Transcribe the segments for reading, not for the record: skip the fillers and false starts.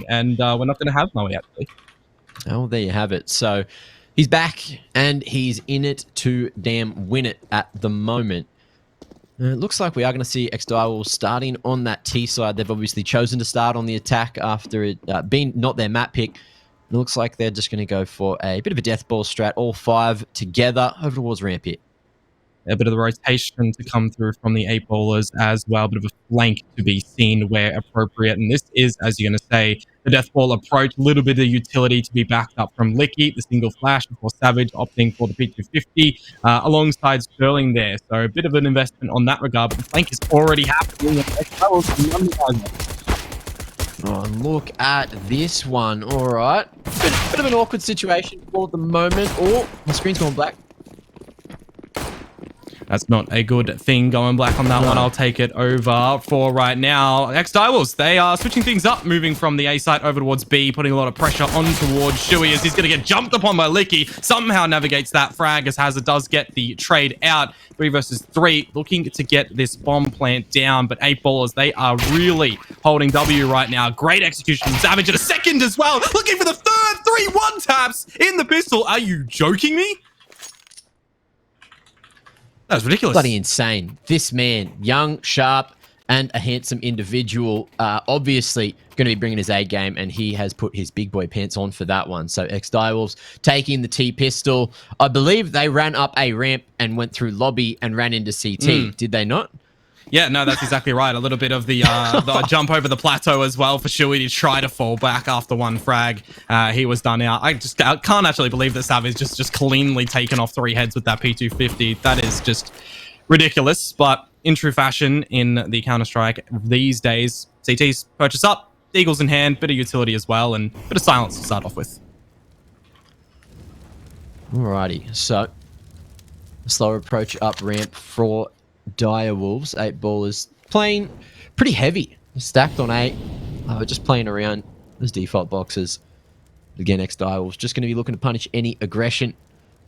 and we're not going to have Moe actually. Oh, there you have it. So he's back, and he's in it to damn win it at the moment. It looks like we are going to see Ex-Direwolves starting on that T side. They've obviously chosen to start on the attack after it being not their map pick. It looks like they're just going to go for a bit of a death ball strat, all 5 together over towards ramp here. A bit of the rotation to come through from the 8-Ballers as well. A bit of a flank to be seen where appropriate. And this is, as you're going to say, the death ball approach. A little bit of utility to be backed up from Licky, the single flash before Savage opting for the P250 alongside Sterling there. So a bit of an investment on that regard. But the flank is already happening. Oh, look at this one. All right. Bit of an awkward situation for the moment. Oh, my screen's going black. That's not a good thing going black on that one. I'll take it over for right now. Ex-Direwolves, they are switching things up, moving from the A site over towards B, putting a lot of pressure on towards Shuey as he's going to get jumped upon by Licky. Somehow navigates that frag as Hazard does get the trade out. 3 versus 3, looking to get this bomb plant down, but 8-Ballers, they are really holding W right now. Great execution from Savage in a second as well. Looking for the third 3-1 taps in the pistol. Are you joking me? That was ridiculous. Bloody insane. This man, young, sharp, and a handsome individual, obviously going to be bringing his A game, and he has put his big boy pants on for that one. So Ex-Direwolves taking the T pistol. I believe they ran up a ramp and went through lobby and ran into CT. Did they not? Yeah, no, that's exactly right. A little bit of the jump over the plateau as well for Shuey to try to fall back after one frag. He was done out. I can't actually believe that Savage just cleanly taken off 3 heads with that P250. That is just ridiculous. But in true fashion in the Counter-Strike these days, CTs purchase up, Eagles in hand, bit of utility as well, and bit of silence to start off with. Alrighty, so a slower approach up ramp for Direwolves. 8-Ballers playing pretty heavy, stacked on 8, just playing around those default boxes. Again, Ex-Direwolves just going to be looking to punish any aggression.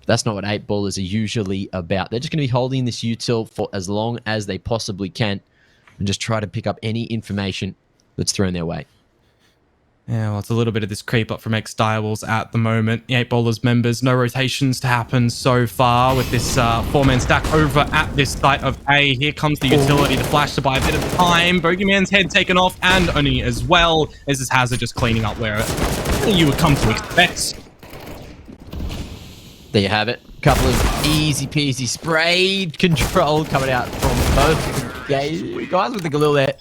That's not what 8-Ballers are usually about. They're just going to be holding this util for as long as they possibly can and just try to pick up any information that's thrown their way. Yeah, well, it's a little bit of this creep up from Ex-Direwolves at the moment. The 8-Ballers members, no rotations to happen so far with this 4-man stack over at this site of A. Here comes the utility, the flash to buy a bit of time. Bogeyman's head taken off, and Oni as well. This is Hazard just cleaning up where you would come to expect. There you have it. A couple of easy peasy sprayed control coming out from both guys with the Galil there.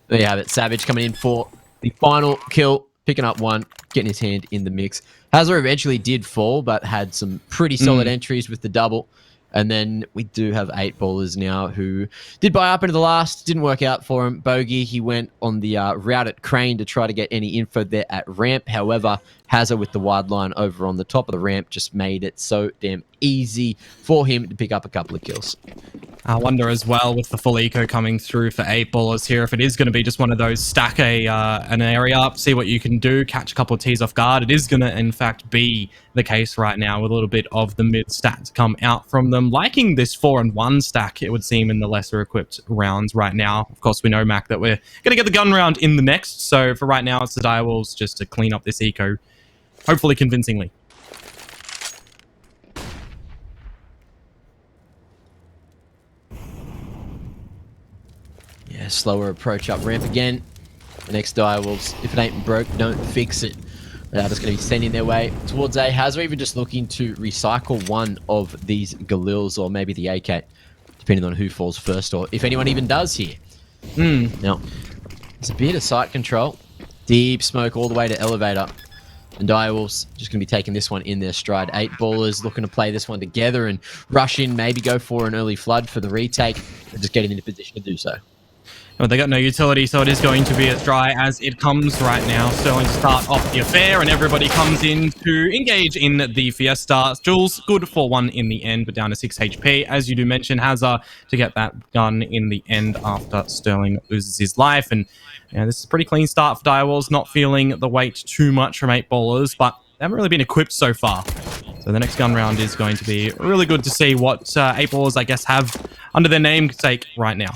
There you have it. Savage coming in for the final kill, picking up 1, getting his hand in the mix. Hazard eventually did fall, but had some pretty solid entries with the double. And then we do have 8-Ballers now who did buy up into the last. Didn't work out for him. Bogey, he went on the route at Crane to try to get any info there at ramp. However, Hazard with the wide line over on the top of the ramp just made it so damn easy for him to pick up a couple of kills. I wonder as well with the full eco coming through for 8-Ballers here if it is going to be just one of those stack an area up, see what you can do, catch a couple of T's off guard. It is going to in fact be the case right now with a little bit of the mid stats come out from them. Liking this 4-and-1 stack, it would seem, in the lesser equipped rounds right now. Of course, we know, Mac, that we're going to get the gun round in the next. So for right now, it's the Direwolves just to clean up this eco, hopefully convincingly. Yeah, slower approach up ramp again. The next Direwolves, if it ain't broke, don't fix it. They're just going to be sending their way towards A. Hazard even just looking to recycle one of these Galils or maybe the AK, depending on who falls first or if anyone even does here. Now, there's a bit of sight control. Deep smoke all the way to elevator. And Direwolves just going to be taking this one in their stride. 8-Ballers looking to play this one together and rush in, maybe go for an early flood for the retake, and just getting into position to do so. But they got no utility, so it is going to be as dry as it comes right now. Sterling to start off the affair, and everybody comes in to engage in the Fiesta. Jules, good for 1 in the end, but down to 6 HP. As you do mention, Hazard to get that gun in the end after Sterling loses his life. And this is a pretty clean start for Direwolves, not feeling the weight too much from 8-Ballers, but they haven't really been equipped so far. So the next gun round is going to be really good to see what 8-Ballers, I guess, have under their namesake right now.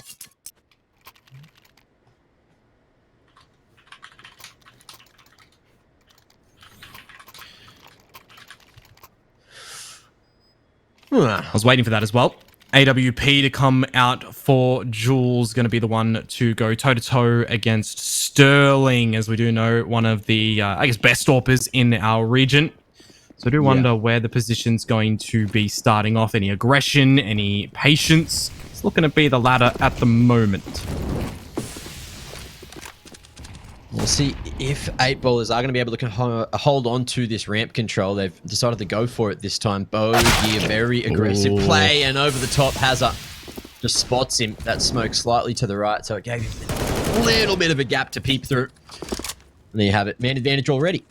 I was waiting for that as well. AWP to come out for Jules, going to be the one to go toe-to-toe against Sterling, as we do know, one of the, I guess, best AWPers in our region. So I do wonder where the position's going to be starting off. Any aggression, any patience? It's looking to be the latter at the moment. We'll see if 8Ballers are going to be able to hold on to this ramp control. They've decided to go for it this time. Bogey, a very aggressive play, and over the top, Hazard just spots him. That smoke slightly to the right, so it gave him a little bit of a gap to peep through. And there you have it. Man advantage already.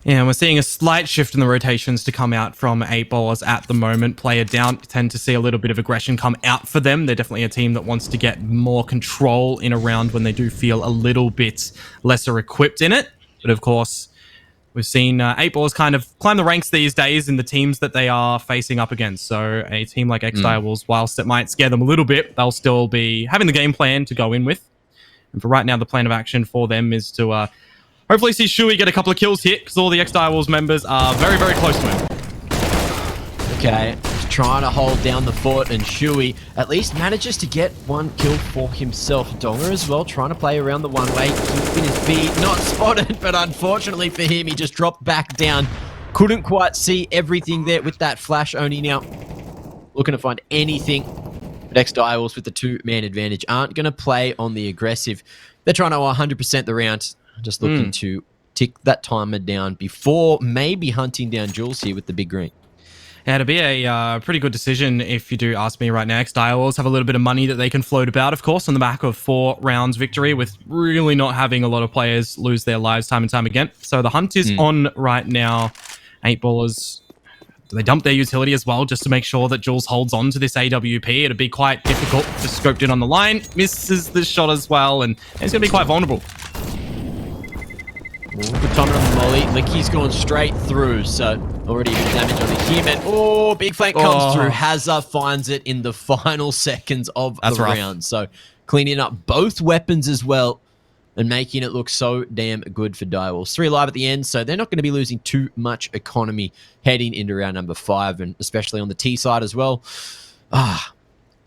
Yeah, and we're seeing a slight shift in the rotations to come out from 8Ballers at the moment. Player down, tend to see a little bit of aggression come out for them. They're definitely a team that wants to get more control in a round when they do feel a little bit lesser equipped in it. But of course, we've seen 8Ballers kind of climb the ranks these days in the teams that they are facing up against. So a team like Ex-Direwolves, whilst it might scare them a little bit, they'll still be having the game plan to go in with. And for right now, the plan of action for them is to hopefully see Shui get a couple of kills here, because all the Ex-Direwolves members are very, very close to him. Okay, he's trying to hold down the fort, and Shui at least manages to get one kill for himself. Donga as well, trying to play around the one-way, keeping his feet, not spotted, but unfortunately for him, he just dropped back down. Couldn't quite see everything there with that flash only now. Looking to find anything. But Ex-Direwolves with the two-man advantage aren't going to play on the aggressive. They're trying to 100% the round. Just looking to tick that timer down before maybe hunting down Jules here with the big green. Yeah, it'll be a pretty good decision if you do ask me right now. Ex-Direwolves have a little bit of money that they can float about, of course, on the back of 4 rounds victory, with really not having a lot of players lose their lives time and time again. So the hunt is on right now. 8Ballers, they dump their utility as well, just to make sure that Jules holds on to this AWP. It'll be quite difficult. Just scoped in on the line, misses the shot as well, and it's going to be quite vulnerable. Good timing on the molly. Licky's gone straight through, so already a bit of damage on the human. Big flank comes through. Hazard finds it in the final seconds of the round. So cleaning up both weapons as well and making it look so damn good for Direwolves. 3 alive at the end, so they're not going to be losing too much economy heading into round number 5, and especially on the T side as well.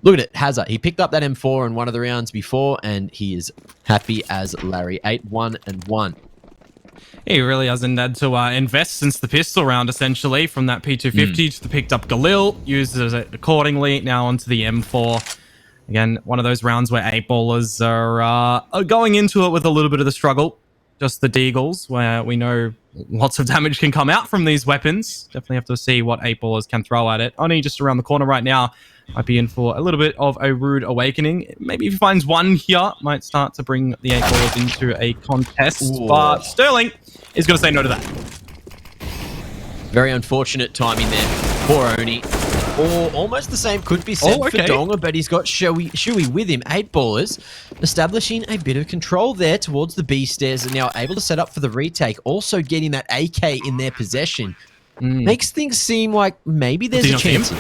Look at it, Hazard. He picked up that M4 in one of the rounds before, and he is happy as Larry. 8-1-1. He really hasn't had to invest since the pistol round, essentially, from that P250 to the picked up Galil, uses it accordingly, now onto the M4. Again, one of those rounds where 8Ballers are going into it with a little bit of the struggle. Just the Deagles, where we know lots of damage can come out from these weapons. Definitely have to see what 8Ballers can throw at it. Only just around the corner right now. Might be in for a little bit of a rude awakening. Maybe if he finds one here, might start to bring the 8Ballers into a contest. But Sterling is going to say no to that. Very unfortunate timing there. Poor Oni. Or almost the same could be said for Donga, but he's got Shui with him. 8Ballers establishing a bit of control there towards the B stairs, and now able to set up for the retake. Also getting that AK in their possession. Makes things seem like maybe there's a chance.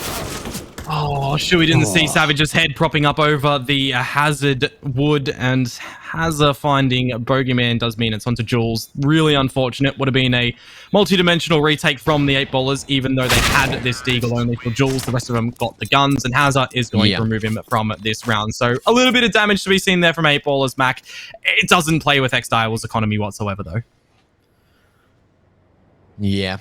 Oh, Shui didn't see Savage's head propping up over the Hazard wood, and Hazard finding Bogeyman does mean it's onto Jules. Really unfortunate. Would have been a multi-dimensional retake from the 8Ballers, even though they had this Deagle only for Jules. The rest of them got the guns, and Hazard is going to remove him from this round. So a little bit of damage to be seen there from 8Ballers, Mac. It doesn't play with Ex-Direwolves' economy whatsoever, though. Yeah.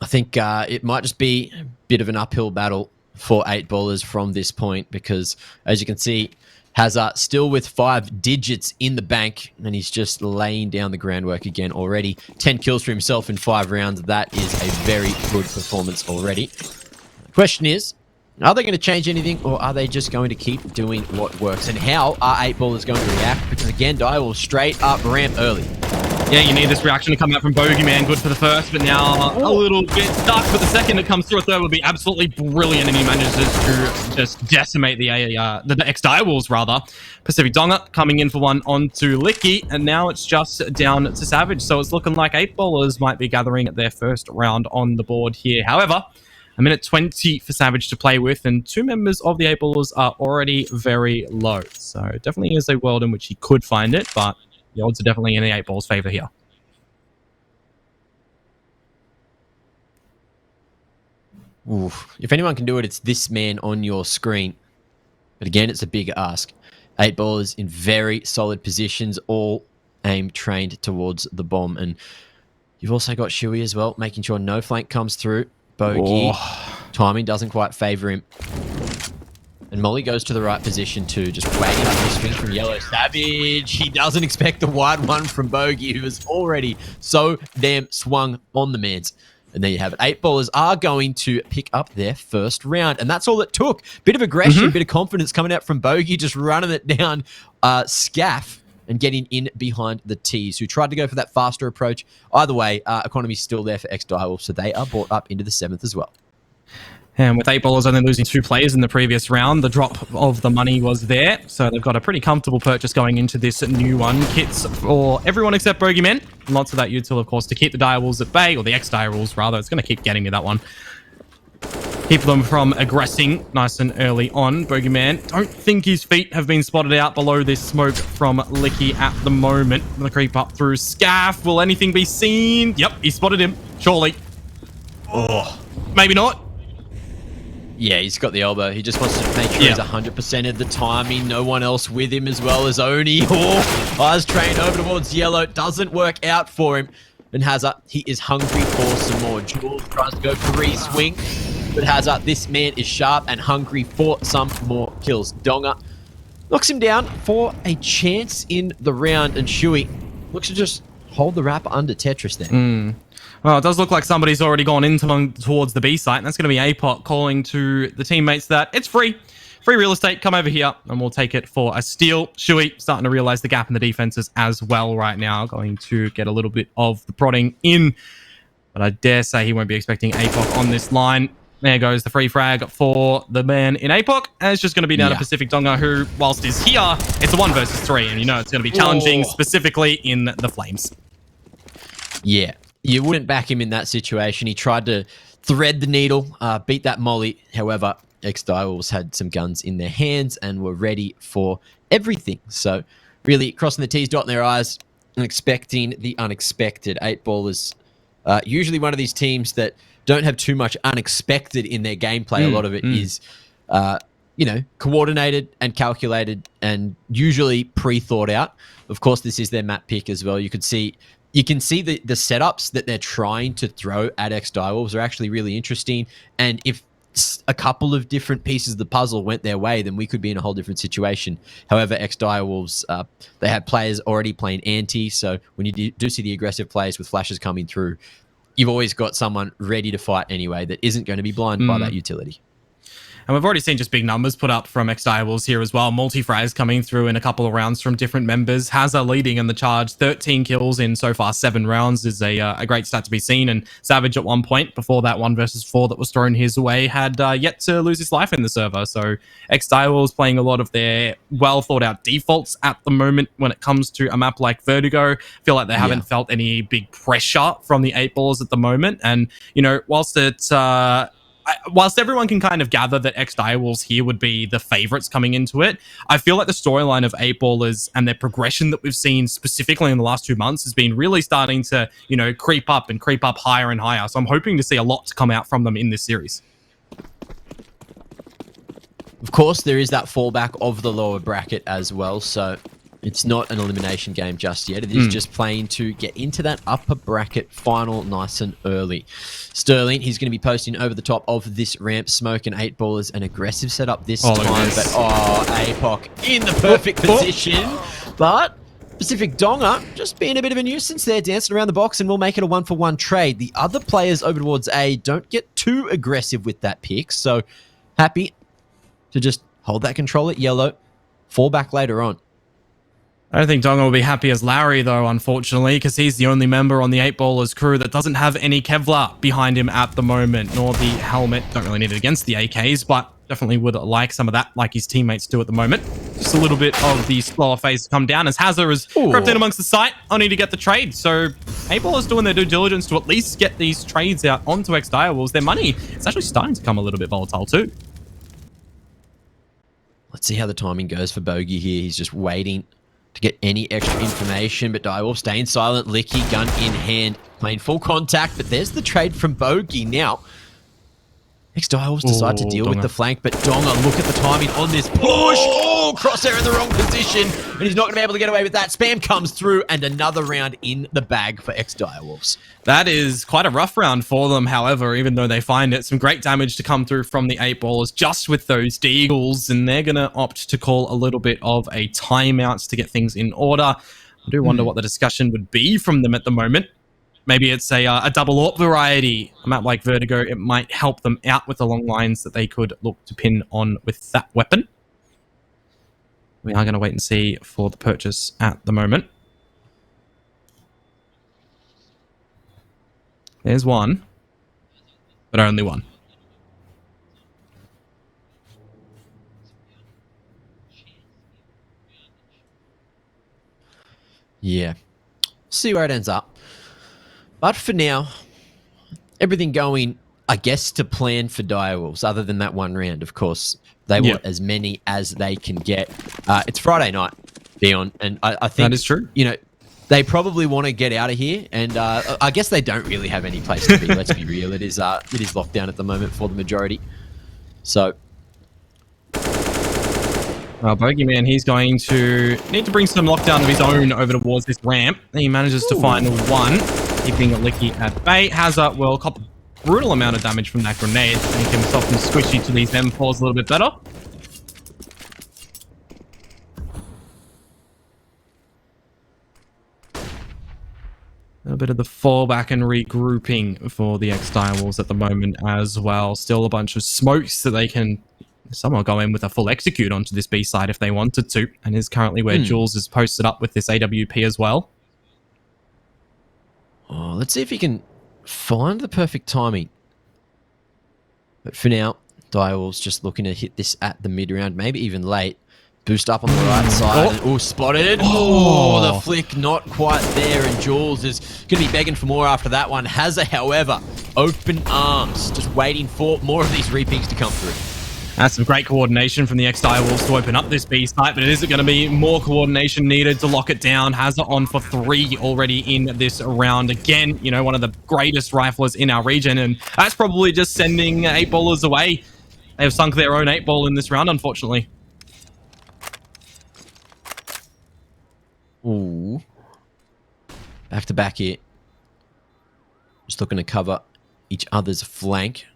I think it might just be a bit of an uphill battle for 8Ballers from this point, because as you can see, Hazard still with 5 digits in the bank, and he's just laying down the groundwork again already. 10 kills for himself in 5 rounds. That is a very good performance already. Question is, are they going to change anything, or are they just going to keep doing what works? And how are 8Ballers going to react? Because again, Direwolves straight up ramp early. Yeah, you need this reaction to come out from Bogeyman. Good for the first, but now a little bit stuck. But the second it comes through, a third would be absolutely brilliant, and he manages to just decimate the Ex-Direwolves, rather. Pacific Donga coming in for one onto Licky, and now it's just down to Savage. So it's looking like 8Ballers might be gathering their first round on the board here. However, a minute 20 for Savage to play with, and 2 members of the 8Ballers are already very low. So definitely is a world in which he could find it, but the odds are definitely in the 8Ballers' favor here. Oof. If anyone can do it, it's this man on your screen. But again, it's a big ask. 8Ballers in very solid positions, all aim trained towards the bomb. And you've also got Shuey as well, making sure no flank comes through. Bogey. Timing doesn't quite favor him. And Molly goes to the right position too, just waiting up the swing from Yellow. Savage, he doesn't expect the wide one from Bogey, who was already so damn swung on the meds. And there you have it. 8Ballers are going to pick up their first round. And that's all it took. Bit of aggression, bit of confidence coming out from Bogey, just running it down Scaff and getting in behind the T's, who tried to go for that faster approach. Either way, economy's still there for Ex-Direwolves, so they are brought up into the 7th as well. And with 8Ballers only losing 2 players in the previous round, the drop of the money was there. So they've got a pretty comfortable purchase going into this new one. Kits for everyone except Bogeyman. Lots of that util, of course, to keep the Direwolves at bay, or the Ex-Direwolves, rather. It's going to keep getting me that one. Keep them from aggressing nice and early on. Bogeyman, don't think his feet have been spotted out below this smoke from Licky at the moment. I'm going to creep up through Scaff. Will anything be seen? Yep, he spotted him. Surely. Oh, maybe not. Yeah, he's got the elbow. He just wants to make sure he's 100% of the timing. No one else with him, as well as Oni. Eyes trained over towards Yellow. Doesn't work out for him. And Hazard, he is hungry for some more. Jules tries to go free swing. But Hazard, this man is sharp and hungry for some more kills. Donga knocks him down for a chance in the round. And Shuey looks to just hold the wrap under Tetris there. Well, it does look like somebody's already gone in towards the B site, and that's going to be APOC calling to the teammates that it's free. Free real estate, come over here, and we'll take it for a steal. Shuey starting to realize the gap in the defenses as well right now. Going to get a little bit of the prodding in, but I dare say he won't be expecting APOC on this line. There goes the free frag for the man in APOC, and it's just going to be down to Pacific Donga, who, whilst is here, it's a 1 versus 3, and you know it's going to be challenging, specifically in the Flames. Yeah. You wouldn't back him in that situation. He tried to thread the needle, beat that molly. However, Ex-Direwolves had some guns in their hands and were ready for everything. So really crossing the T's, dotting their I's, and expecting the unexpected. 8Ballers, usually one of these teams that don't have too much unexpected in their gameplay. A lot of it is, you know, coordinated and calculated and usually pre-thought out. Of course, this is their map pick as well. You can see the setups that they're trying to throw at Ex-Direwolves are actually really interesting. And if a couple of different pieces of the puzzle went their way, then we could be in a whole different situation. However, Ex-Direwolves, they have players already playing anti. So when you do see the aggressive players with flashes coming through, you've always got someone ready to fight anyway that isn't going to be blinded by that utility. And we've already seen just big numbers put up from Ex-Direwolves here as well. Multi-frags coming through in a couple of rounds from different members. Hazza leading in the charge. 13 kills in so far 7 rounds is a great stat to be seen. And Savage at one point, before that 1 versus 4 that was thrown his way, had yet to lose his life in the server. So Ex-Direwolves playing a lot of their well-thought-out defaults at the moment when it comes to a map like Vertigo. Feel like they haven't felt any big pressure from the 8Ballers at the moment. And, you know, whilst it's... whilst everyone can kind of gather that Ex-Direwolves here would be the favorites coming into it, I feel like the storyline of 8Ballers and their progression that we've seen specifically in the last 2 months has been really starting to, you know, creep up higher and higher. So I'm hoping to see a lot to come out from them in this series. Of course, there is that fallback of the lower bracket as well. So it's not an elimination game just yet. It is just playing to get into that upper bracket final nice and early. Sterling, he's going to be posting over the top of this ramp. Smoke and 8Ballers, an aggressive setup this time. But, APOC in the perfect position. But Pacific Donga just being a bit of a nuisance there, dancing around the box, and we'll make it a 1-for-1 trade. The other players over towards A don't get too aggressive with that pick. So happy to just hold that control at yellow. Fall back later on. I don't think Donga will be happy as Larry, though, unfortunately, because he's the only member on the 8Ballers crew that doesn't have any Kevlar behind him at the moment, nor the helmet. Don't really need it against the AKs, but definitely would like some of that, like his teammates do at the moment. Just a little bit of the slower phase to come down as Hazza is crept in amongst the site, only to get the trade. So 8Ballers doing their due diligence to at least get these trades out onto Ex-Direwolves. Their money is actually starting to come a little bit volatile too. Let's see how the timing goes for Bogey here. He's just waiting to get any extra information, but Direwolf staying silent. Licky, gun in hand, playing full contact, but there's the trade from Bogey. Now, Ex-Direwolves decide to Ooh, deal with Donga. the flank, but Donga, look at the timing on this push. Oh, Crosshair in the wrong position, and he's not going to be able to get away with that. Spam comes through, and another round in the bag for Ex-Direwolves. That is quite a rough round for them, however, even though they find it. Some great damage to come through from the 8-Ballers just with those Deagles, and they're going to opt to call a little bit of a timeout to get things in order. I do wonder what the discussion would be from them at the moment. Maybe it's a double AWP variety. A map like Vertigo, it might help them out with the long lines that they could look to pin on with that weapon. We are going to wait and see for the purchase at the moment. There's one, but only one. Yeah. See where it ends up. But for now, everything going, I guess, to plan for Direwolves, other than that one round, of course. They want as many as they can get. It's Friday night, Dion, and I think... That is true. You know, they probably want to get out of here, and I guess they don't really have any place to be. Let's be real. It is lockdown at the moment for the majority. So... Well, Bogeyman, he's going to need to bring some lockdown of his own over towards this ramp. He manages to find one, keeping Licky at bay. Hazard will cop a brutal amount of damage from that grenade, make himself and squishy to these M4s a little bit better. A little bit of the fallback and regrouping for the Ex-Direwolves at the moment as well. Still a bunch of smokes that they can somehow go in with a full execute onto this B side if they wanted to, and is currently where Jules is posted up with this AWP as well. Oh, let's see if he can find the perfect timing. But for now, Direwolves just looking to hit this at the mid-round, maybe even late. Boost up on the right side. Oh, spotted. Oh, the flick not quite there, and Jules is going to be begging for more after that one. Hazza, however, open arms, just waiting for more of these repeats to come through. That's some great coordination from the Ex-Direwolves to open up this B site, but is it going to be more coordination needed to lock it down? Hazard on for 3 already in this round. Again, you know, one of the greatest riflers in our region, and that's probably just sending 8-Ballers away. They have sunk their own 8-Ball in this round, unfortunately. Ooh. Back to back here. Just looking to cover each other's flank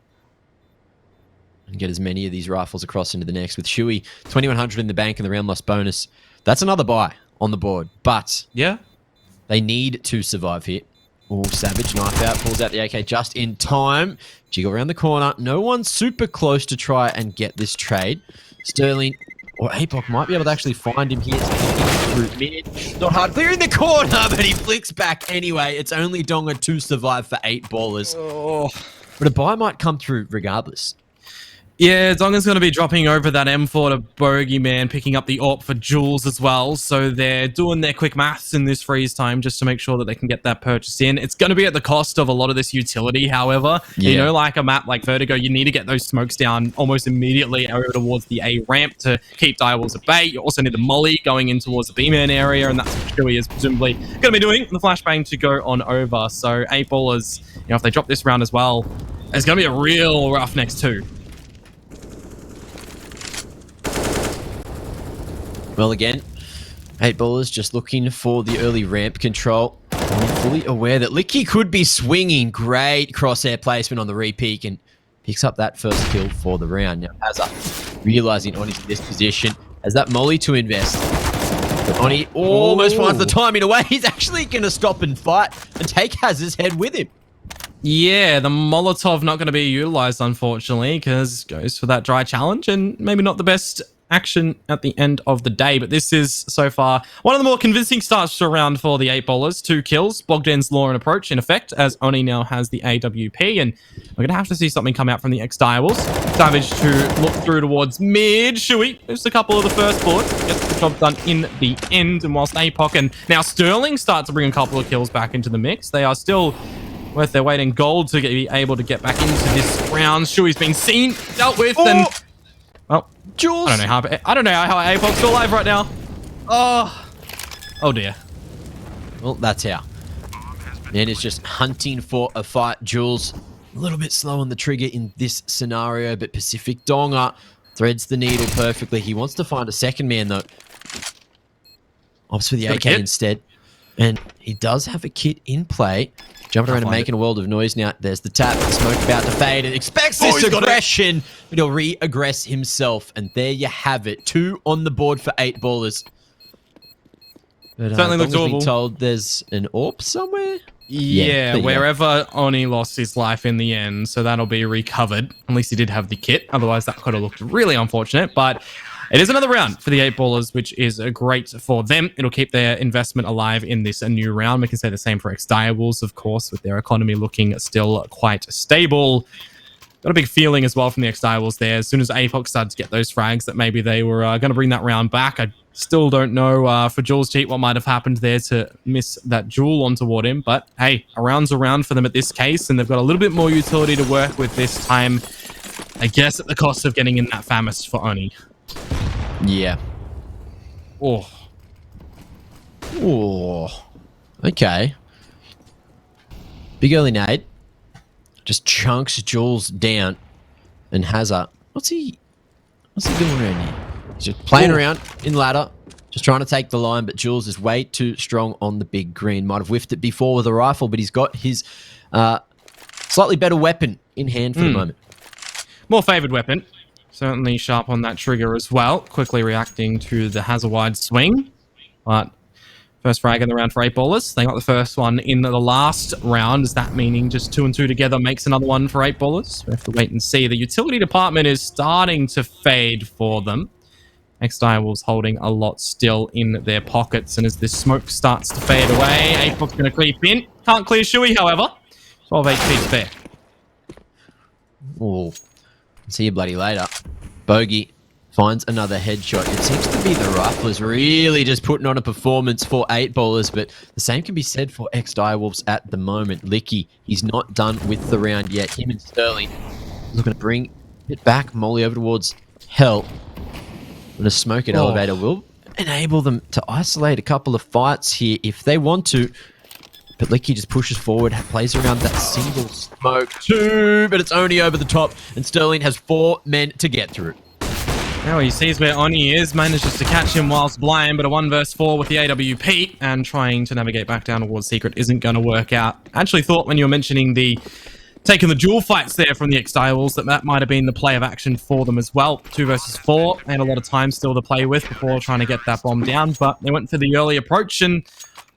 and get as many of these rifles across into the next. With Shuey, 2100 in the bank and the round loss bonus. That's another buy on the board, but yeah, they need to survive here. Oh, Savage, knife out, pulls out the AK just in time. Jiggle around the corner. No one's super close to try and get this trade. Sterling or Apoc might be able to actually find him here. Through mid. Not hard clear in the corner, but he flicks back anyway. It's only Donga to survive for 8-Ballers. Oh. But a buy might come through regardless. Yeah, Donga's going to be dropping over that M4 to Bogeyman, picking up the AWP for Jules as well. So they're doing their quick maths in this freeze time just to make sure that they can get that purchase in. It's going to be at the cost of a lot of this utility, however. Yeah. You know, like a map like Vertigo, you need to get those smokes down almost immediately over towards the A ramp to keep Direwolves at bay. You also need the molly going in towards the B-man area, and that's what Chewie is presumably going to be doing. The flashbang to go on over. So 8-Ballers, you know, if they drop this round as well, it's going to be a real rough next 2. Well, again, 8-Ballers just looking for the early ramp control. Fully aware that Licky could be swinging. Great crosshair placement on the repeat and picks up that first kill for the round. Now, Hazza realizing Oni's in this position, has that molly to invest. But Oni almost finds the timing away. He's actually going to stop and fight and take Hazza's head with him. Yeah, the Molotov not going to be utilized, unfortunately, because goes for that dry challenge and maybe not the best action at the end of the day, but this is so far one of the more convincing starts to a round for the 8-Ballers. 2 kills, Bogdan's law and approach in effect, as Oni now has the AWP, and we're gonna have to see something come out from the Ex-Direwolves. Savage to look through towards mid. Shuey, just a couple of the first bullets, gets the job done in the end, and whilst Apoc and now Sterling start to bring a couple of kills back into the mix, they are still worth their weight in gold to be able to get back into this round. Shuey's been seen, dealt with, and well, Jules. I don't know how Apoc's still alive right now. Oh dear. Well, that's how. Man is just hunting for a fight. Jules A little bit slow on the trigger in this scenario, but Pacific Donga threads the needle perfectly. He wants to find a second man, though. Opts for the AK instead. And he does have a kit in play. Jumping around and making a world of noise now. There's the tap. The smoke about to fade. And expects this aggression. But he'll re-aggress himself. And there you have it. 2 on the board for 8Ballers. But, certainly looks been doable. Told there's an AWP somewhere. Yeah, wherever Oni lost his life in the end, so that'll be recovered. At least he did have the kit. Otherwise, that could have looked really unfortunate. But it is another round for the 8Ballers, which is great for them. It'll keep their investment alive in this new round. We can say the same for Ex-Direwolves, of course, with their economy looking still quite stable. Got a big feeling as well from the Ex-Direwolves there. As soon as APOC started to get those frags, that maybe they were going to bring that round back. I still don't know for Jules Cheat what might have happened there to miss that jewel on toward him. But hey, a round's a round for them at this case, and they've got a little bit more utility to work with this time. I guess at the cost of getting in that Famous for Oni. Yeah. Oh. Oh. Okay. Big early nade. Just chunks Jules down. And Hazard. What's he doing around here? He's just playing around in ladder. Just trying to take the line, but Jules is way too strong on the big green. Might have whiffed it before with a rifle, but he's got his slightly better weapon in hand for the moment. More favoured weapon. Certainly sharp on that trigger as well. Quickly reacting to the Hazard-wide swing. But first frag in the round for 8Ballers. They got the first one in the last round. Is that meaning just 2 and 2 together makes another one for 8Ballers? We have to wait and see. The utility department is starting to fade for them. Ex-Direwolves holding a lot still in their pockets. And as this smoke starts to fade away, APOC's going to creep in. Can't clear Shui, however. 12 HP spare. Oh. See you bloody later. Bogey finds another headshot. It seems to be the riflers really just putting on a performance for 8Ballers, but the same can be said for Ex-Direwolves at the moment. Licky, he's not done with the round yet. Him and Sterling looking to bring it back. Molly over towards Hell. And a smoke at Elevator will enable them to isolate a couple of fights here if they want to. But Licky just pushes forward, plays around that single smoke too, but it's only over the top, and Sterling has 4 men to get through. Now he sees where Oni is, manages to catch him whilst blind, but a 1 versus 4 with the AWP, and trying to navigate back down towards Secret isn't going to work out. I actually thought when you were mentioning the taking the dual fights there from the Ex-Direwolves that might have been the play of action for them as well. 2 versus 4, and a lot of time still to play with before trying to get that bomb down, but they went for the early approach and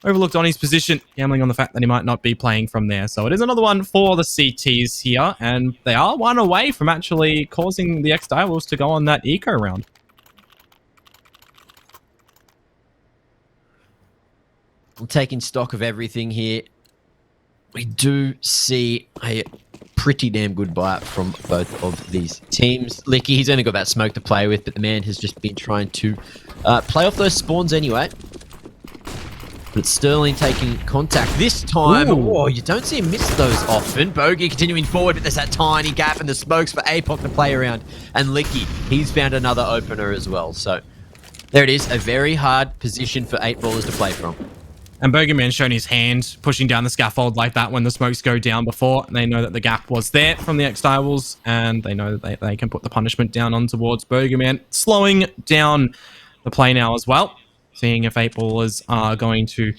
overlooked Oni's position, gambling on the fact that he might not be playing from there. So it is another one for the CTs here, and they are 1 away from actually causing the Ex-Direwolves to go on that eco round. I'm taking stock of everything here. We do see a pretty damn good bite from both of these teams. Licky, he's only got that smoke to play with, but the man has just been trying to play off those spawns anyway. But Sterling taking contact this time. Oh, you don't see him miss those often. Bogey continuing forward, but there's that tiny gap in the smokes for APOC to play around. And Licky, he's found another opener as well. So there it is, a very hard position for 8Ballers to play from. And Bogeyman's shown his hand, pushing down the scaffold like that when the smokes go down before. They know that the gap was there from the Ex-Direwolves, and they know that they can put the punishment down on towards Bogeyman, slowing down the play now as well. Seeing if 8Ballers are going to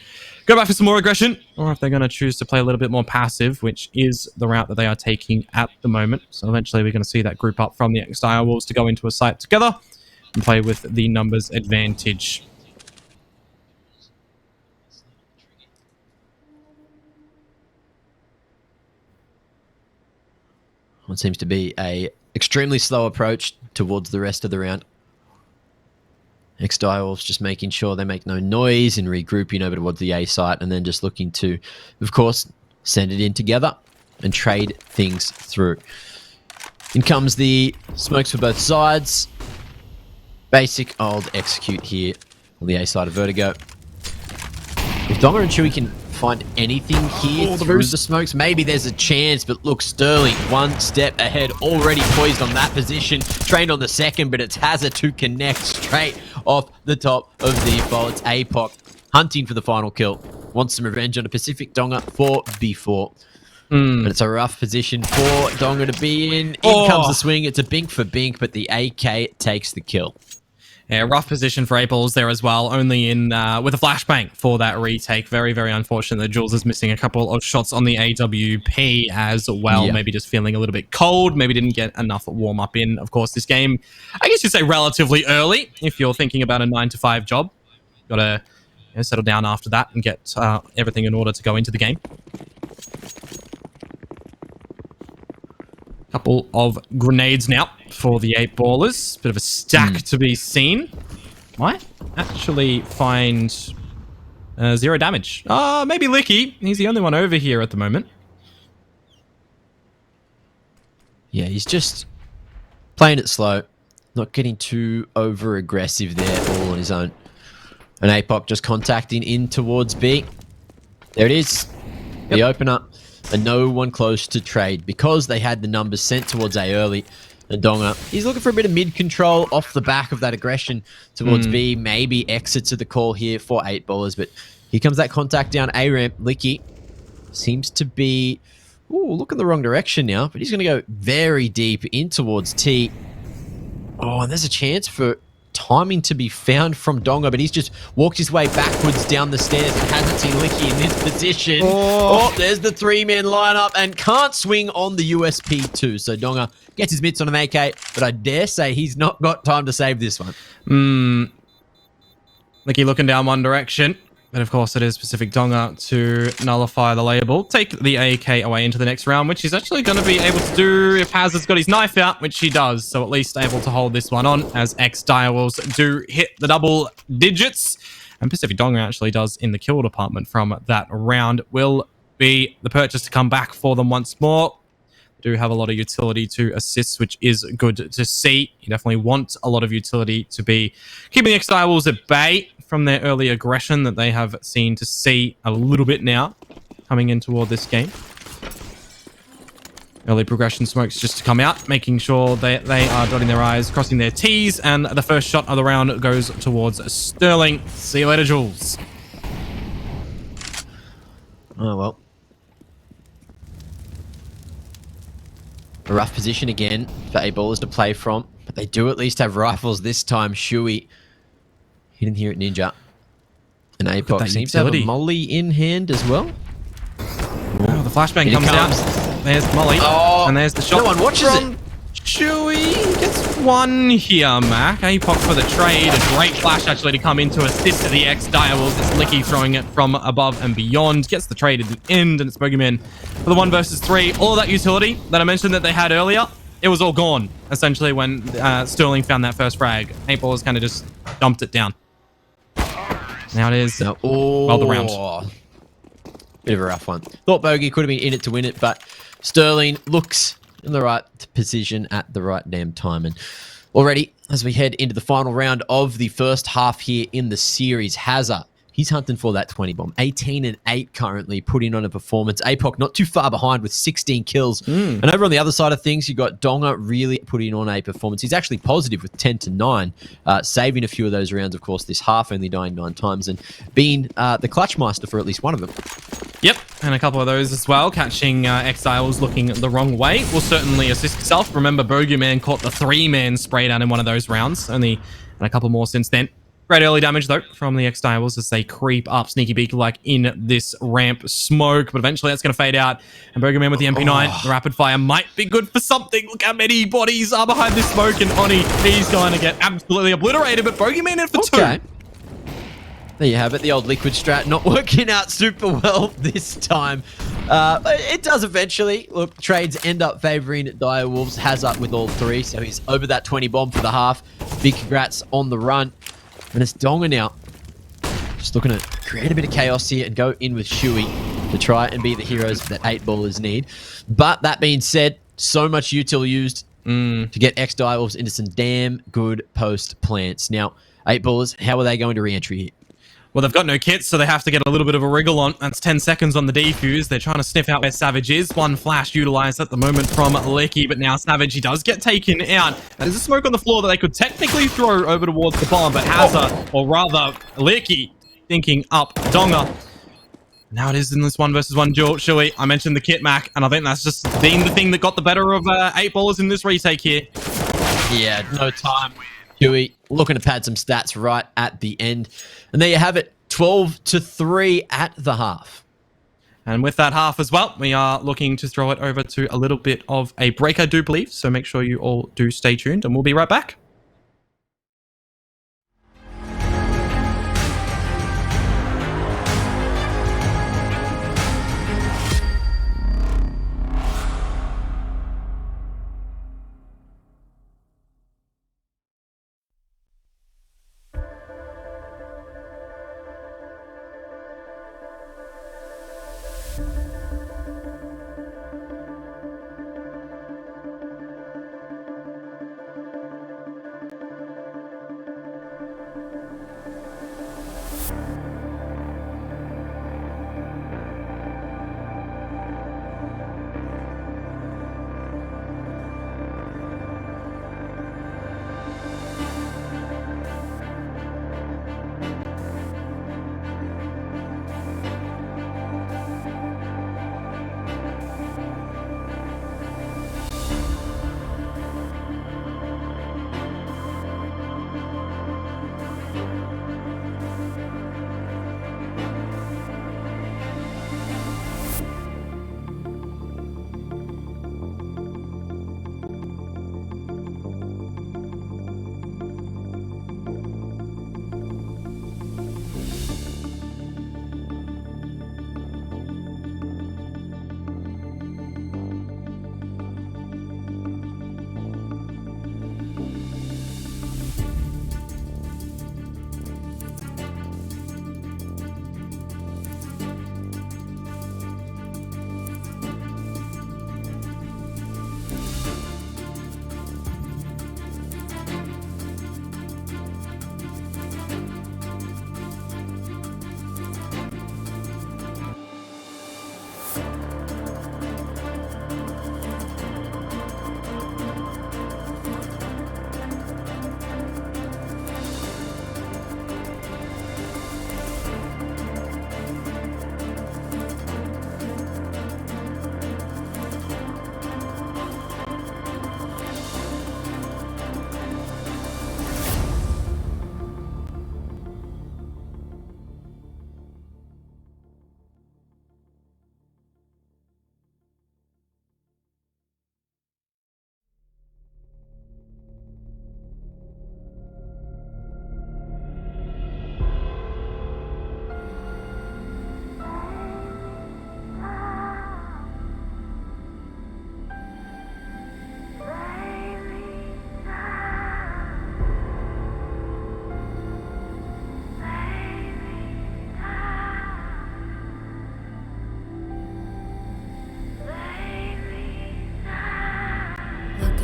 go back for some more aggression, or if they're going to choose to play a little bit more passive, which is the route that they are taking at the moment. So eventually we're going to see that group up from the Ex-Direwolves to go into a site together and play with the numbers advantage. What seems to be a extremely slow approach towards the rest of the round. Ex-Direwolves just making sure they make no noise and regrouping over towards the A site, and then just looking to, of course, send it in together and trade things through. In comes the smokes for both sides. Basic old execute here on the A side of Vertigo. If Donga and Chewy can find anything here through the smokes, maybe there's a chance, but look, Sterling 1 step ahead, already poised on that position, trained on the second, but it's Hazard to connect straight off the top of the ball. It's APOC hunting for the final kill. Wants some revenge on a Pacific Donga 4v4. And it's a rough position for Donga to be in. In comes the swing. It's a bink for bink, but the AK takes the kill. Yeah, rough position for 8Ballers there as well, only in with a flashbang for that retake. Very, very unfortunate that Jules is missing a couple of shots on the AWP as well. Yeah. Maybe just feeling a little bit cold, maybe didn't get enough warm-up in. Of course, this game, I guess you'd say relatively early if you're thinking about a 9-to-5 job. Got to settle down after that and get everything in order to go into the game. Couple of grenades now for the 8Ballers. Bit of a stack to be seen. Might actually find 0 damage. Maybe Licky. He's the only one over here at the moment. Yeah, he's just playing it slow. Not getting too over-aggressive there all on his own. And APOC just contacting in towards B. There it is. The opener. And no one close to trade because they had the numbers sent towards A early. And Donga, he's looking for a bit of mid-control off the back of that aggression towards B. Maybe exit to the call here for 8Ballers. But here comes that contact down A ramp. Licky seems to be... Ooh, look in the wrong direction now. But he's going to go very deep in towards T. Oh, and there's a chance for timing to be found from Donga, but he's just walked his way backwards down the stairs and hasn't seen Licky in this position. Oh, there's the 3-man lineup and can't swing on the USP too. So Donga gets his mitts on an AK, but I dare say he's not got time to save this one. Licky looking down one direction. But of course, it is Pacific Donga to nullify the label. Take the AK away into the next round, which he's actually going to be able to do if Haz has got his knife out, which he does. So at least able to hold this one on as Ex-Direwolves do hit the double digits. And Pacific Donga actually does in the kill department from that round. Will be the purchase to come back for them once more. Do have a lot of utility to assist, which is good to see. You definitely want a lot of utility to be keeping the Ex-Direwolves at bay from their early aggression that they have seen to see a little bit now coming in toward this game. Early progression smokes just to come out, making sure they are dotting their I's, crossing their T's, and the first shot of the round goes towards Sterling. See you later, Jules. Oh, well. A rough position again for 8Ballers to play from, but they do at least have rifles this time. Shui hidden here at Ninja. And APOC seems to have a molly in hand as well. Oh, the flashbang comes out. There's Molly. Oh, and there's the shot. No one watches it. Chewy gets one here, Mac. APOC for the trade. A great flash actually to come in to assist the Ex-Direwolves. It's Licky throwing it from above and beyond. Gets the trade at the end, and it's Bogeyman for the 1 versus 3. All of that utility that I mentioned that they had earlier, it was all gone, essentially, when Sterling found that first frag. 8Ballers kind of just dumped it down. Now it is well the round. Bit of a rough one. Thought Bogey could have been in it to win it, but Sterling looks in the right position at the right damn time. And already, as we head into the final round of the first half here in the series, Hazza, he's hunting for that 20 bomb. 18-8 currently, putting on a performance. APOC not too far behind with 16 kills. And over on the other side of things, you got Donga really putting on a performance. He's actually positive with 10-9, saving a few of those rounds, of course, this half, only dying 9 times, and being the clutch master for at least one of them. Yep, and a couple of those as well. Catching Exiles looking the wrong way will certainly assist himself. Remember, Bogeyman caught the 3-man spray down in one of those rounds. Only and a couple more since then. Great early damage, though, from the Ex-Direwolves as they creep up Sneaky Beak like in this ramp smoke. But eventually that's going to fade out. And Bogeyman with the MP9, the rapid fire might be good for something. Look how many bodies are behind this smoke. And Oni, he's going to get absolutely obliterated. But Bogeyman in for 2. There you have it. The old liquid strat not working out super well this time. It does eventually. Look, trades end up favoring Direwolves. Has up with all 3, so he's over that 20 bomb for the half. Big congrats on the run. And it's Donga now. Just looking to create a bit of chaos here and go in with Shui to try and be the heroes that 8Ballers need. But that being said, so much util used to get Ex-Direwolves into some damn good post plants. Now, 8Ballers, how are they going to re-entry here? Well, they've got no kits, so they have to get a little bit of a wriggle on. That's 10 seconds on the defuse. They're trying to sniff out where Savage is. One flash utilized at the moment from Licky, but now Savage, he does get taken out. There's a smoke on the floor that they could technically throw over towards the bomb, but Hazza, or rather Licky, thinking up Donga. Now it is in this 1v1 duel. Shui, I mentioned the kit mac, and I think that's just been the thing that got the better of 8Ballers in this retake here. Yeah, no time. Huey looking to pad some stats right at the end. And there you have it, 12-3 at the half. And with that half as well, we are looking to throw it over to a little bit of a break, I do believe. So make sure you all do stay tuned, and we'll be right back.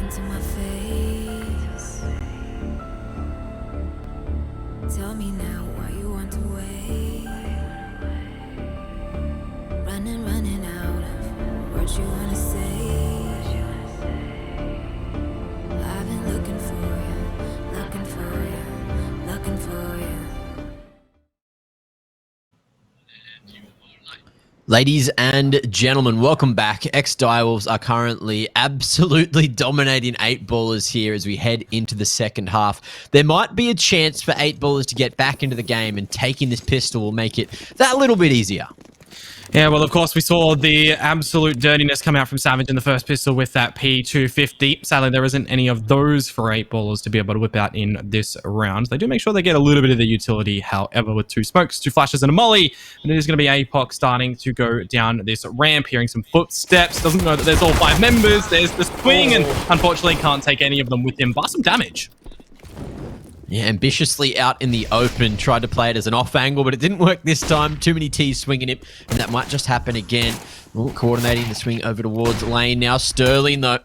into my face. Tell me now why you want to wait. Running out of words you wanna say. I've been looking for you, looking for you, looking for you. Ladies and gentlemen, welcome back. Ex-Direwolves are currently absolutely dominating 8Ballers here as we head into the second half. There might be a chance for 8Ballers to get back into the game, and taking this pistol will make it that little bit easier. Yeah, well, of course, we saw the absolute dirtiness come out from Savage in the first pistol with that P250. Sadly, there isn't any of those for 8Ballers to be able to whip out in this round. They do make sure they get a little bit of the utility, however, with 2 smokes, 2 flashes, and a molly. And it is going to be APOC starting to go down this ramp, hearing some footsteps. Doesn't know that there's all 5 members. There's the swing, and unfortunately can't take any of them with him. But some damage. Yeah, ambitiously out in the open, tried to play it as an off angle, but it didn't work this time. Too many T's swinging him, and that might just happen again. Ooh, coordinating the swing over towards lane now. Sterling, though,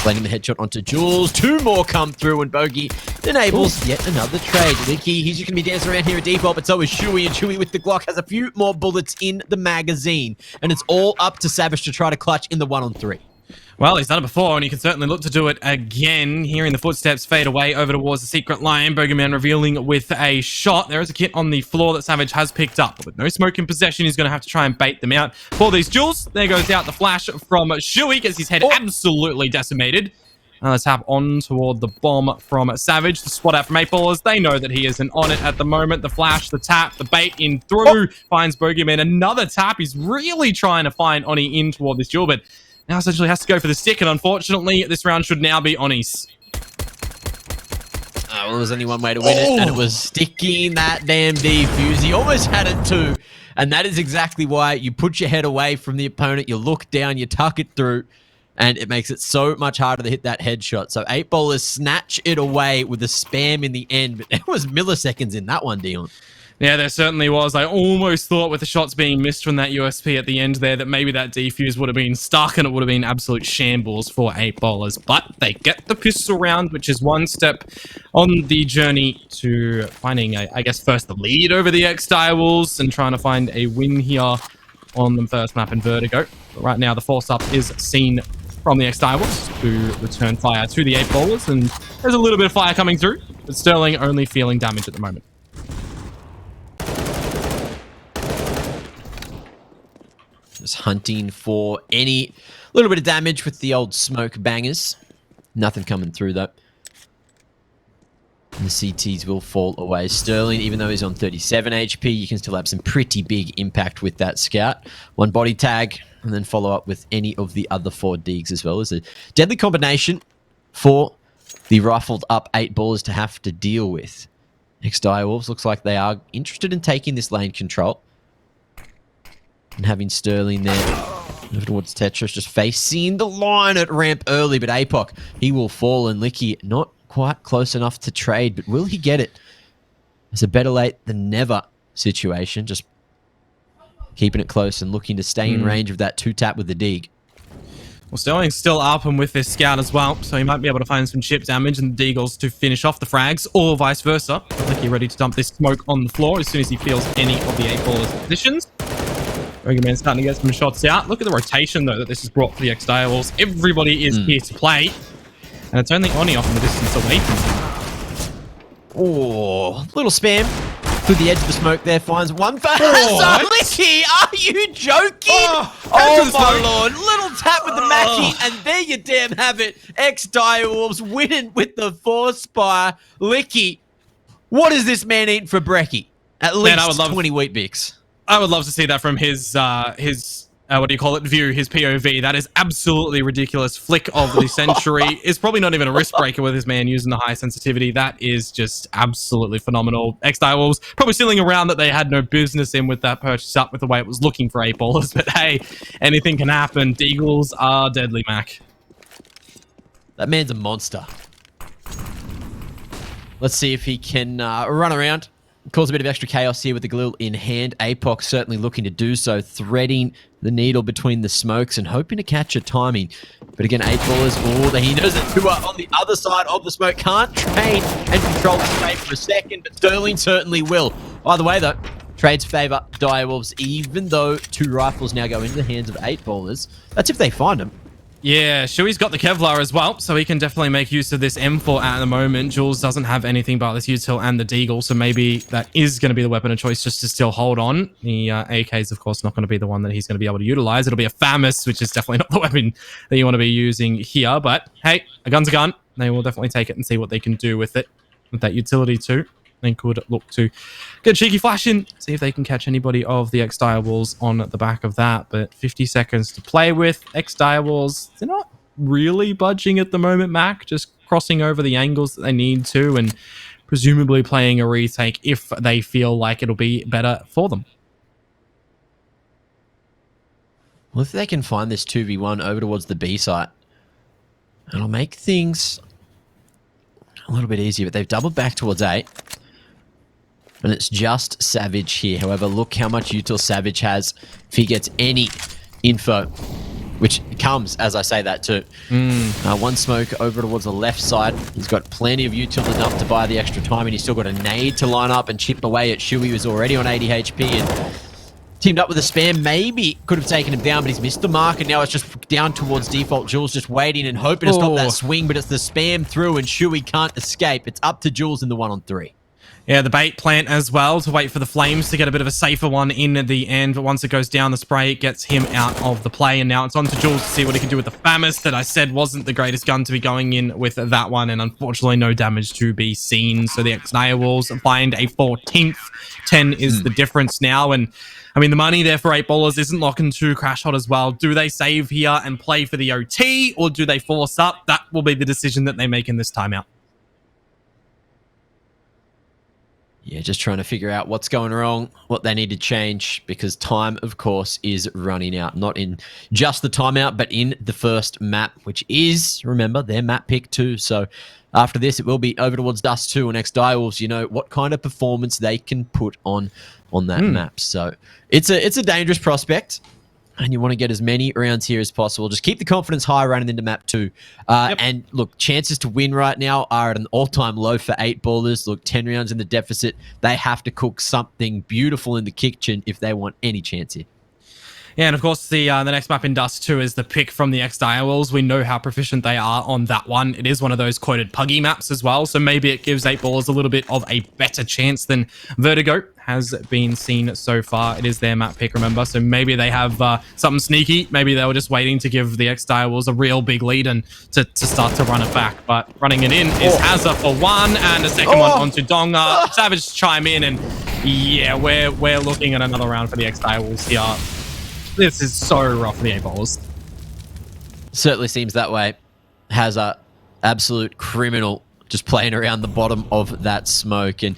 sliding the headshot onto Jules. 2 more come through, and Bogey enables yet another trade. Licky, he's just going to be dancing around here at default, but so is Shui, and Shui with the Glock has a few more bullets in the magazine, and it's all up to Savage to try to clutch in the 1-on-3. Well, he's done it before, and he can certainly look to do it again. Hearing the footsteps fade away over towards the secret line. Bogeyman revealing with a shot. There is a kit on the floor that Savage has picked up. But with no smoke in possession, he's going to have to try and bait them out for these duels. There goes out the flash from Shuey. Gets his head absolutely decimated. Let's tap on toward the bomb from Savage. The spot out from 8Ballers. They know that he isn't on it at the moment. The flash, the tap, the bait in through. Finds Bogeyman. Another tap. He's really trying to find Oni in toward this duel, but now essentially has to go for the stick, and unfortunately, this round should now be Oni's. Well, there was only one way to win it, and it was sticking that damn defuse. He almost had it too, and that is exactly why you put your head away from the opponent, you look down, you tuck it through, and it makes it so much harder to hit that headshot. So 8Ballers snatch it away with the spam in the end, but there was milliseconds in that one, Dion. Yeah, there certainly was. I almost thought with the shots being missed from that USP at the end there that maybe that defuse would have been stuck and it would have been absolute shambles for 8Ballers. But they get the pistol round, which is one step on the journey to finding, I guess, first the lead over the Ex-Direwolves and trying to find a win here on the first map in Vertigo. But right now, the force-up is seen from the Ex-Direwolves to return fire to the 8Ballers. And there's a little bit of fire coming through, but Sterling only feeling damage at the moment. Just hunting for any little bit of damage with the old smoke bangers. Nothing coming through, though. And the CTs will fall away. Sterling, even though he's on 37 HP, you can still have some pretty big impact with that scout. One body tag, and then follow up with any of the other 4 digs as well. It's a deadly combination for the rifled up 8Ballers to have to deal with. Ex-Direwolves looks like they are interested in taking this lane control. And having Sterling there over towards Tetris, just facing the line at ramp early, but APOC, he will fall, and Licky not quite close enough to trade, but will he get it? It's a better late than never situation, just keeping it close and looking to stay in range of that 2-tap with the dig. Well, Sterling's still up and with this scout as well, so he might be able to find some chip damage and the Deagles to finish off the frags, or vice versa. Licky ready to dump this smoke on the floor as soon as he feels any of the 8Ballers' positions. Bogeyman's starting to get some shots out. Look at the rotation, though, that this has brought for the Ex-Direwolves. Everybody is here to play. And it's only Oni off in the distance away from him. Oh, little spam through the edge of the smoke there. Finds one for Licky. Are you joking? Oh my lord. Little tap with the Mackie, and there you damn have it. Ex-Direwolves winning with the 4-spire. Licky, what is this man eating for brekkie? At least 20 wheat bix. I would love to see that from his what do you call it, view, his POV. That is absolutely ridiculous. Flick of the century. Is probably not even a wrist breaker with his man using the high sensitivity. That is just absolutely phenomenal. Ex-Direwolves probably stealing around that they had no business in with that purchase up with the way it was looking for 8Ballers. But hey, anything can happen. Deagles are deadly, Mac. That man's a monster. Let's see if he can run around. Cause a bit of extra chaos here with the glue in hand. APOC certainly looking to do so, threading the needle between the smokes and hoping to catch a timing. But again, 8Ballers, he knows that who are on the other side of the smoke can't trade and control the state for a second, but Sterling certainly will. Either way, though, trades favour Direwolves, even though 2 rifles now go into the hands of 8Ballers. That's if they find them. Yeah, Shuey's got the Kevlar as well, so he can definitely make use of this M4 at the moment. Jules doesn't have anything but this util and the Deagle, so maybe that is going to be the weapon of choice just to still hold on. The AK is, of course, not going to be the one that he's going to be able to utilize. It'll be a FAMAS, which is definitely not the weapon that you want to be using here. But hey, a gun's a gun. They will definitely take it and see what they can do with it, with that utility too. They could look to get cheeky flash in, see if they can catch anybody of the Ex-Direwolves on the back of that. But 50 seconds to play with. Ex-Direwolves, they're not really budging at the moment, Mac. Just crossing over the angles that they need to and presumably playing a retake if they feel like it'll be better for them. Well, if they can find this 2v1 over towards the B site, it'll make things a little bit easier. But they've doubled back towards 8. And it's just Savage here. However, look how much util Savage has if he gets any info, which comes as I say that too. One smoke over towards the left side. He's got plenty of util enough to buy the extra time, and he's still got a nade to line up and chip away at Shuey, who's already on 80 HP. And teamed up with a spam, maybe could have taken him down, but he's missed the mark, and now it's just down towards default. Jules just waiting and hoping to stop that swing, but it's the spam through, and Shuey can't escape. It's up to Jules in the 1-on-3. Yeah, the bait plant as well to wait for the Flames to get a bit of a safer one in the end. But once it goes down, the spray gets him out of the play. And now it's on to Jules to see what he can do with the FAMAS that I said wasn't the greatest gun to be going in with that one. And unfortunately, no damage to be seen. So the Ex-Direwolves find a 14th. 10 is the difference now. And I mean, the money there for 8Ballers isn't locking to Crash Hot as well. Do they save here and play for the OT, or do they force up? That will be the decision that they make in this timeout. Yeah, just trying to figure out what's going wrong, what they need to change, because time, of course, is running out. Not in just the timeout, but in the first map, which is, remember, their map pick too. So after this, it will be over towards Dust 2 and Ex-Direwolves, you know, what kind of performance they can put on that map. So it's a dangerous prospect. And you want to get as many rounds here as possible. Just keep the confidence high running into map 2. And look, chances to win right now are at an all-time low for 8Ballers. Look, 10 rounds in the deficit. They have to cook something beautiful in the kitchen if they want any chance here. Yeah, and of course, the next map in Dust 2 is the pick from the Ex-Direwolves. We know how proficient they are on that one. It is one of those quoted puggy maps as well, so maybe it gives 8Ballers a little bit of a better chance than Vertigo has been seen so far. It is their map pick, remember, so maybe they have something sneaky. Maybe they were just waiting to give the Ex-Direwolves a real big lead and to start to run it back. But running it in is Hazza for one, and a second one onto Donga. Savage chime in, and yeah, we're looking at another round for the Ex-Direwolves here. This is so rough for the 8Ballers. Certainly seems that way. Has a absolute criminal just playing around the bottom of that smoke. And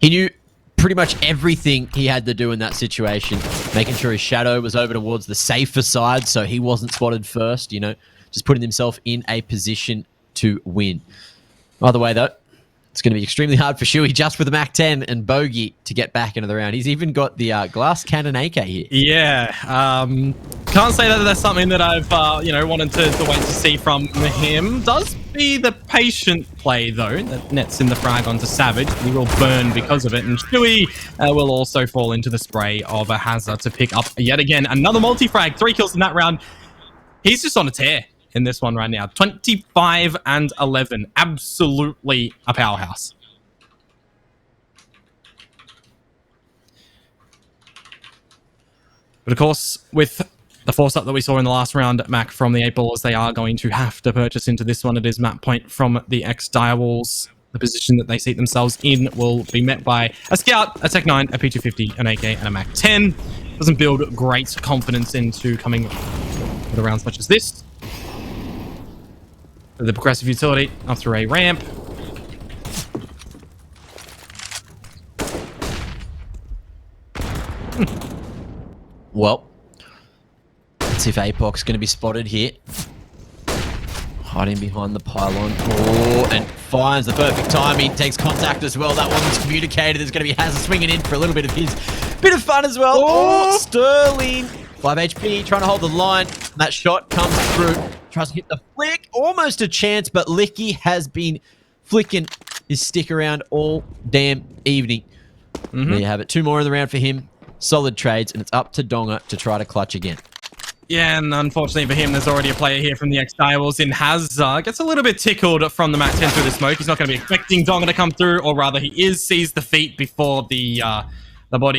he knew pretty much everything he had to do in that situation. Making sure his shadow was over towards the safer side so he wasn't spotted first, you know. Just putting himself in a position to win. By the way, though, it's going to be extremely hard for Shuey just with the Mac 10 and Bogey to get back into the round. He's even got the glass cannon AK here. Yeah, can't say that that's something that I've wanted to wait to see from him. Does be the patient play though that nets in the frag onto Savage. He will burn because of it, and Shuey will also fall into the spray of a Hazza to pick up yet again another multi-frag. 3 kills in that round. He's just on a tear in this one right now. 25 and 11. Absolutely a powerhouse. But of course, with the force up that we saw in the last round, Mac, from the 8Ballers, they are going to have to purchase into this one. It is map point from the Ex-Direwolves. The position that they seat themselves in will be met by a Scout, a Tech 9, a P250, an AK, and a Mac 10. Doesn't build great confidence into coming with a round such as this. The progressive utility after a ramp. Well, let's see if Apoc's going to be spotted here. Hiding behind the pylon. Oh, and finds the perfect timing. Takes contact as well. That one's communicated. There's going to be Hazza swinging in for a little bit of his bit of fun as well. Oh, Sterling. 5 HP, trying to hold the line. That shot comes through. Tries to hit the flick. Almost a chance, but Licky has been flicking his stick around all damn evening. There you have it. 2 more in the round for him. Solid trades, and it's up to Donga to try to clutch again. Yeah, and unfortunately for him, there's already a player here from the Ex-Direwolves in Hazza. Gets a little bit tickled from the Mac 10 through the smoke. He's not going to be expecting Donga to come through, or rather he is. Sees the feet before the body